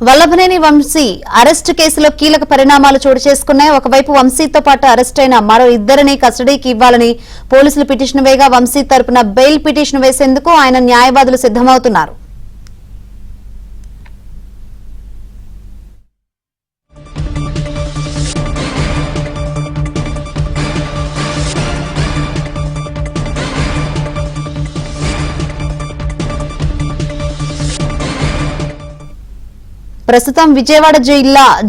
Vallabhaneni Vamsi arrest కేసులో కీలక పరిణామాలు చోటు చేసుకున్నాయి. ఒకవైపు వంశీతో పాటు అరెస్ట్ అయిన మరో ఇద్దరిని కస్టడీకి ఇవ్వాలని పోలీసులు పిటిషన్ వేయగా వంశీ తరపున బెయిల్ పిటిషన్ వేసేందుకు ఆయన న్యాయవాదులు సిద్దమవుతున్నారు. ప్రస్తుతం విజయవాడ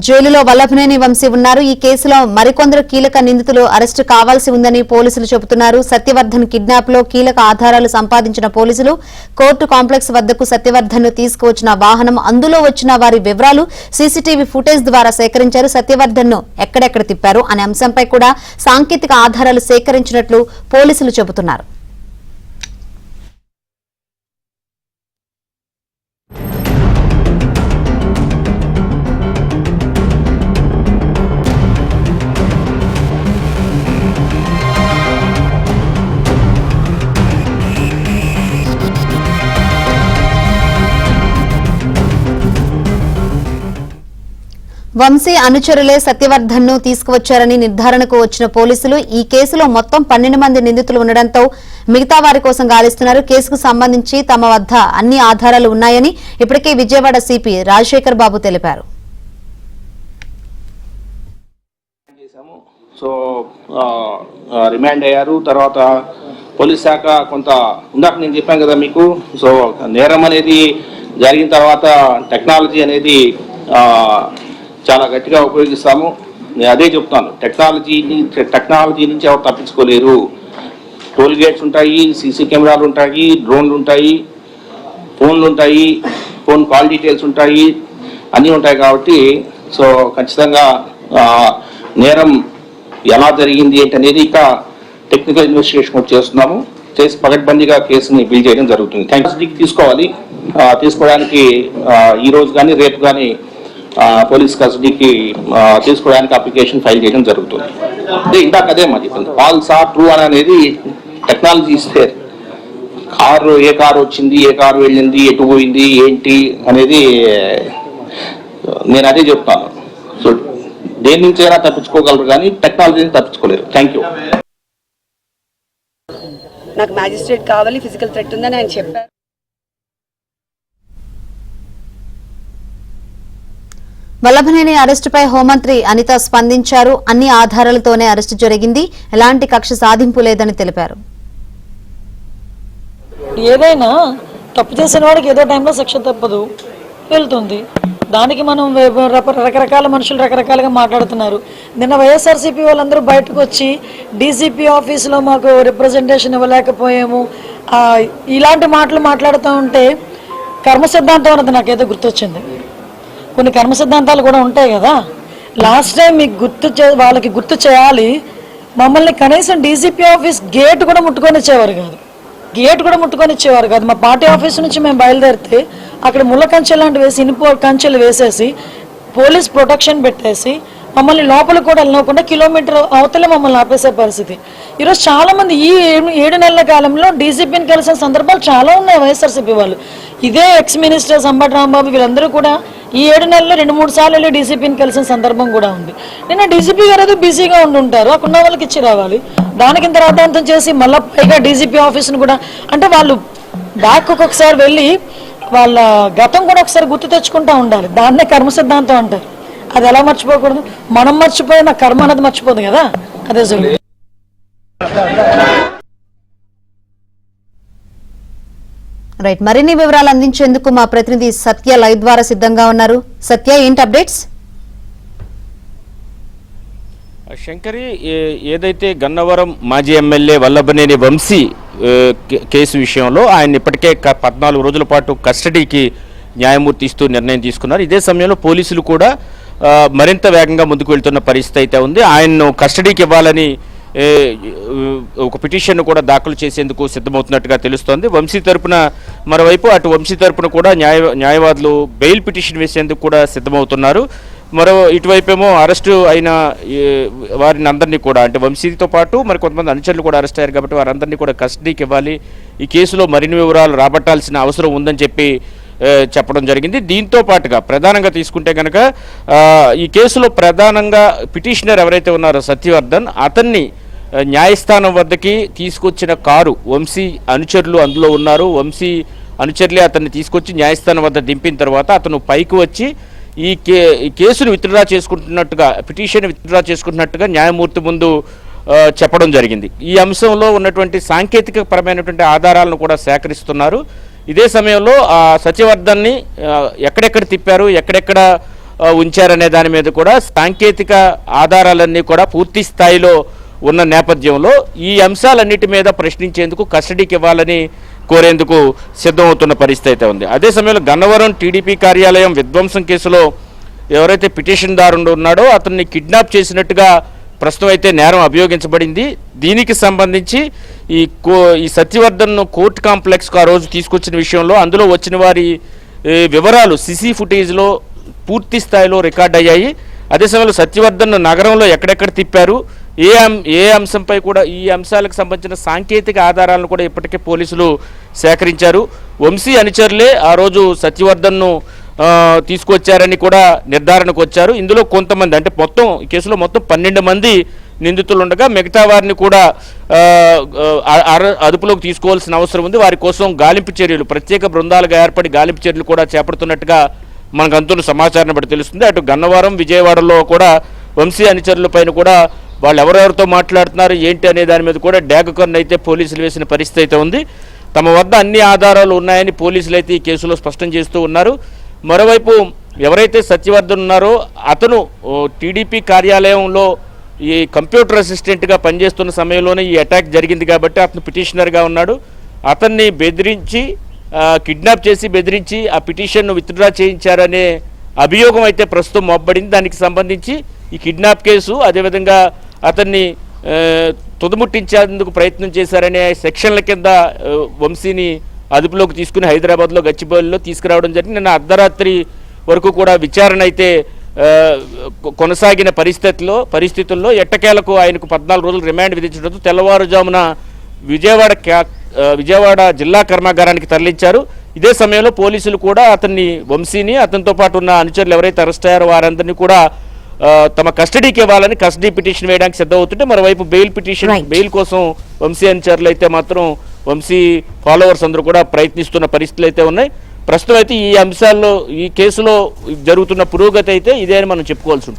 జైలులో వల్లభనేని వంశీ ఉన్నారు. ఈ కేసులో మరికొందరు కీలక నిందితులు అరెస్టు కావాల్సి ఉందని పోలీసులు చెబుతున్నారు. సత్యవర్ధన్ కిడ్నాప్ లో కీలక ఆధారాలు సంపాదించిన పోలీసులు కోర్టు కాంప్లెక్స్ వద్దకు సత్యవర్ధన్ ను తీసుకువచ్చిన వాహనం, అందులో వచ్చిన వారి వివరాలు సీసీటీవీ ఫుటేజ్ ద్వారా సేకరించారు. సత్యవర్ధన్ ను ఎక్కడెక్కడ తిప్పారు అనే అంశంపై కూడా సాంకేతిక ఆధారాలు సేకరించినట్లు పోలీసులు చెబుతున్నారు. వంశీ అనుచరులే సత్యవర్ధన్ ను తీసుకువచ్చారని నిర్ధారణకు వచ్చిన పోలీసులు ఈ కేసులో మొత్తం 12 మంది నిందితులు ఉండడంతో మిగతా వారి కోసం గాలిస్తున్నారు. కేసుకు సంబంధించి తమ వద్ద అన్ని ఆధారాలు ఉన్నాయని ఇప్పటికే విజయవాడ సిపి రాజశేఖర్ బాబు తెలిపారు. రిమాండ్ అయ్యారు. తర్వాత పోలీస్ శాఖ కొంత ఇందాక నేను చెప్పాను కదా మీకు, సో నేరం అనేది జరిగిన తర్వాత టెక్నాలజీ అనేది చాలా గట్టిగా ఉపయోగిస్తాము. నేను అదే చెప్తాను, టెక్నాలజీ నుంచి ఎవరు తప్పించుకోలేరు. టోల్ గేట్స్ ఉంటాయి, సీసీ కెమెరాలు ఉంటాయి, డ్రోన్లు ఉంటాయి, ఫోన్లు ఉంటాయి, ఫోన్ కాల్ డీటెయిల్స్ ఉంటాయి, అన్నీ ఉంటాయి. కాబట్టి సో ఖచ్చితంగా నేరం ఎలా జరిగింది ఏంటనేది ఇక టెక్నికల్ ఇన్వెస్టిగేషన్ కూడా చేస్తున్నాము. చేసి పకడ్బందీగా కేసుని బిల్ చేయడం జరుగుతుంది. తీసుకోవడానికి ఈ రోజు కానీ రేపు కానీ పోలీస్ కస్టడీకి తీసుకోవడానికి అప్లికేషన్ ఫైల్ చేయడం జరుగుతుంది. ఇందాక అదే మా చెప్పింది, ఫాల్స్ ఆర్ ట్రూ అనేది టెక్నాలజీ ఇస్తే ఏ కారు వచ్చింది, ఏ కారు వెళ్ళింది, ఎటు పోయింది, ఏంటి అనేది నేను అదే చెప్తాను. సో దేని నుంచి అయినా తప్పించుకోగలరు కానీ టెక్నాలజీని తప్పించుకోలేరు. Thank you. నాకు మ్యాజిస్ట్రేట్ కావాలి, ఫిజికల్ థ్రెట్ ఉందని ఆయన చెప్పారు. వల్లభనేని అరెస్టుపై హోంమంత్రి అనిత స్పందించారు. అన్ని ఆధారాలతోనే అరెస్టు జరిగింది, ఎలాంటి కక్ష సాధింపు లేదని తెలిపారు. ఏదైనా తప్పు చేసిన వాడికి ఏదో టైంలో శిక్ష తప్పదు, వెళ్తుంది. దానికి మనం రకరకాల మనుషులు రకరకాలుగా మాట్లాడుతున్నారు. నిన్న వైఎస్ఆర్సీపీ వాళ్ళందరూ బయటకు వచ్చి డీజీపీ ఆఫీసులో మాకు రిప్రజెంటేషన్ ఇవ్వలేకపోయాము, ఇలాంటి మాటలు మాట్లాడుతూ ఉంటే కర్మ సిద్ధాంతం అన్నది నాకేదో గుర్తొచ్చింది. కొన్ని కర్మ సిద్ధాంతాలు కూడా ఉంటాయి కదా. లాస్ట్ టైం మీకు వాళ్ళకి గుర్తు చేయాలి, మమ్మల్ని కనీసం డీజీపీ ఆఫీస్ గేట్ కూడా ముట్టుకొని ఇచ్చేవారు కాదు. మా పార్టీ ఆఫీస్ నుంచి మేము బయలుదేరితే అక్కడ ముళ్ళ కంచెలు లాంటి వేసి, ఇనుప కంచెలు వేసేసి, పోలీస్ ప్రొటెక్షన్ పెట్టేసి మమ్మల్ని లోపలికి కూడా వెళ్ళకుండా కిలోమీటర్ అవతలే మమ్మల్ని ఆపేసే పరిస్థితి. ఈరోజు చాలామంది ఈ 7 నెలల కాలంలో డీజీపీని కలిసిన సందర్భాలు చాలా ఉన్నాయి. వైఎస్ఆర్సీపీ వాళ్ళు, ఇదే ఎక్స్ మినిస్టర్ సంబటి రాంబాబు వీళ్ళందరూ కూడా ఈ 7 నెలల్లో 2-3 సార్లు వెళ్ళి డీజీపీని కలిసిన సందర్భం కూడా ఉంది. నిన్న డీజీపీ గారు ఏదో బిజీగా ఉండుంటారు, అక్కడ ఉన్న వాళ్ళకి ఇచ్చి రావాలి. దానికి ఇంత రాద్ధాంతం చేసి మళ్ళీ పైగా డీజీపీ ఆఫీస్ను కూడా, అంటే వాళ్ళు బ్యాక్ ఒక్కొక్కసారి వెళ్ళి వాళ్ళ గతం కూడా ఒకసారి గుర్తు తెచ్చుకుంటూ ఉండాలి. దాన్నే కర్మ సిద్ధాంతం అంటారు. అది ఎలా మర్చిపోకూడదు? మనం మర్చిపోయిన కర్మ అనేది మర్చిపోదు కదా, అదే జరుగుతుంది. రైట్, మరిన్ని వివరాలు అందించేందుకు మా ప్రతినిధి సత్య లైవ్ ద్వారా సిద్ధంగా ఉన్నారు. సత్య, ఏంటి అప్డేట్స్? శంకరి, ఏదైతే గన్నవరం మాజీ ఎమ్మెల్యే వల్లభనేని వంశీ కేసు విషయంలో ఆయన ఇప్పటికే 14 రోజుల పాటు కస్టడీకి న్యాయమూర్తి ఇస్తూ నిర్ణయం తీసుకున్నారు. ఇదే సమయంలో పోలీసులు కూడా మరింత వేగంగా ముందుకు వెళ్తున్న పరిస్థితి అయితే ఉంది. ఆయన్ను కస్టడీకి ఇవ్వాలని ఒక పిటిషన్ కూడా దాఖలు చేసేందుకు సిద్ధమవుతున్నట్టుగా తెలుస్తోంది. వంశీ తరపున మరోవైపు అటు వంశీ తరపున కూడా న్యాయవాదులు బెయిల్ పిటిషన్ వేసేందుకు కూడా సిద్ధమవుతున్నారు. ఇటువైపేమో అరెస్టు అయిన వారిని అందరినీ కూడా, అంటే వంశీతో పాటు మరి కొంతమంది అనుచరులు కూడా అరెస్ట్ అయ్యారు కాబట్టి వారందరినీ కూడా కస్టడీకి ఇవ్వాలి, ఈ కేసులో మరిన్ని వివరాలు రాబట్టాల్సిన అవసరం ఉందని చెప్పి చెప్పడం జరిగింది. దీంతో పాటుగా ప్రధానంగా తీసుకుంటే కనుక ఈ కేసులో ప్రధానంగా పిటిషనర్ ఎవరైతే ఉన్నారో సత్యవర్ధన్, అతన్ని న్యాయస్థానం వద్దకి తీసుకొచ్చిన కారు వంశీ అనుచరులు అందులో ఉన్నారు. వంశీ అనుచరులే అతన్ని తీసుకొచ్చి న్యాయస్థానం వద్ద దింపిన తర్వాత అతను పైకి వచ్చి ఈ కేసును విత్డ్రా చేసుకుంటున్నట్టుగా, పిటిషన్ విత్డ్రా చేసుకుంటున్నట్టుగా న్యాయమూర్తి ముందు చెప్పడం జరిగింది. ఈ అంశంలో ఉన్నటువంటి సాంకేతిక పరమైనటువంటి ఆధారాలను కూడా సేకరిస్తున్నారు. ఇదే సమయంలో సత్యవర్ధన్ని ఎక్కడెక్కడ తిప్పారు, ఎక్కడెక్కడ ఉంచారనే దాని మీద కూడా సాంకేతిక ఆధారాలన్నీ కూడా పూర్తి స్థాయిలో ఉన్న నేపథ్యంలో ఈ అంశాలన్నిటి మీద ప్రశ్నించేందుకు కస్టడీకి ఇవ్వాలని కోరేందుకు సిద్ధమవుతున్న పరిస్థితి అయితే ఉంది. అదే సమయంలో గన్నవరం టీడీపీ కార్యాలయం విధ్వంసం కేసులో ఎవరైతే పిటిషన్దారుడు ఉన్నాడో అతన్ని కిడ్నాప్ చేసినట్టుగా ప్రస్తుతం అయితే నేరం అభియోగించబడింది. దీనికి సంబంధించి ఈ సత్యవర్ధన్ను కోర్టు కాంప్లెక్స్కు ఆ రోజు తీసుకొచ్చిన విషయంలో అందులో వచ్చిన వారి వివరాలు సిసి ఫుటేజ్లో పూర్తి స్థాయిలో రికార్డ్ అయ్యాయి. అదే సమయంలో సత్యవర్ధన్ నగరంలో ఎక్కడెక్కడ తిప్పారు, ఏ అంశంపై కూడా ఈ అంశాలకు సంబంధించిన సాంకేతిక ఆధారాలను కూడా ఇప్పటికే పోలీసులు సేకరించారు. వంశీ అనుచరులే ఆ రోజు సత్యవర్ధన్ను తీసుకొచ్చారని కూడా నిర్ధారణకు వచ్చారు. ఇందులో కొంతమంది అంటే మొత్తం ఈ కేసులో మొత్తం 12 మంది నిందితులు ఉండగా మిగతా వారిని కూడా అదుపులోకి తీసుకోవాల్సిన అవసరం ఉంది. వారి కోసం గాలింపు చర్యలు, ప్రత్యేక బృందాలుగా ఏర్పడి గాలింపు చర్యలు కూడా చేపడుతున్నట్టుగా మనకు అందుతున్న సమాచారం బట్టి తెలుస్తుంది. అటు గన్నవరం, విజయవాడలో కూడా వంశీ అనుచరుల పైన కూడా వాళ్ళు ఎవరెవరితో మాట్లాడుతున్నారు ఏంటి అనే దాని మీద కూడా డ్యాగకర్ను అయితే పోలీసులు వేసిన పరిస్థితి అయితే ఉంది. తమ వద్ద అన్ని ఆధారాలు ఉన్నాయని పోలీసులు అయితే ఈ కేసులో స్పష్టం చేస్తూ ఉన్నారు. మరోవైపు ఎవరైతే సత్యవర్ధన్ ఉన్నారో అతను టీడీపీ కార్యాలయంలో ఈ కంప్యూటర్ అసిస్టెంట్గా పనిచేస్తున్న సమయంలోనే ఈ అటాక్ జరిగింది కాబట్టి అతను పిటిషనర్గా ఉన్నాడు. అతన్ని బెదిరించి కిడ్నాప్ చేసి బెదిరించి ఆ పిటిషన్ను విత్డ్రా చేయించారనే అభియోగం అయితే ప్రస్తుతం మోపబడింది. దానికి సంబంధించి ఈ కిడ్నాప్ కేసు, అదేవిధంగా అతన్ని తుదముట్టించేందుకు ప్రయత్నం చేశారనే సెక్షన్ల కింద వంశీని అదుపులోకి తీసుకుని హైదరాబాద్లో గచ్చిబౌలిలో తీసుకురావడం జరిగింది. నిన్న అర్ధరాత్రి వరకు కూడా విచారణ అయితే కొనసాగిన పరిస్థితుల్లో ఎట్టకేలకు ఆయనకు 14 రోజులు రిమాండ్ విధించడంతో తెల్లవారుజామున విజయవాడ జిల్లా కర్మాగారానికి తరలించారు. ఇదే సమయంలో పోలీసులు కూడా వంశీని అతనితో పాటు ఉన్న అనుచరులు ఎవరైతే అరెస్ట్ అయ్యారో వారందరినీ కూడా తమ కస్టడీకి ఇవ్వాలని కస్టడీ పిటిషన్ వేయడానికి సిద్ధమవుతుంటే, మరోవైపు బెయిల్ కోసం వంశీ అనుచరులు అయితే మాత్రం వంశీ ఫాలోవర్స్ అందరూ కూడా ప్రయత్నిస్తున్న పరిస్థితులు అయితే ఉన్నాయి. ప్రస్తుతం అయితే ఈ అంశాల్లో ఈ కేసులో జరుగుతున్న పురోగతి అయితే ఇదే అని మనం చెప్పుకోవాల్సి ఉంటుంది.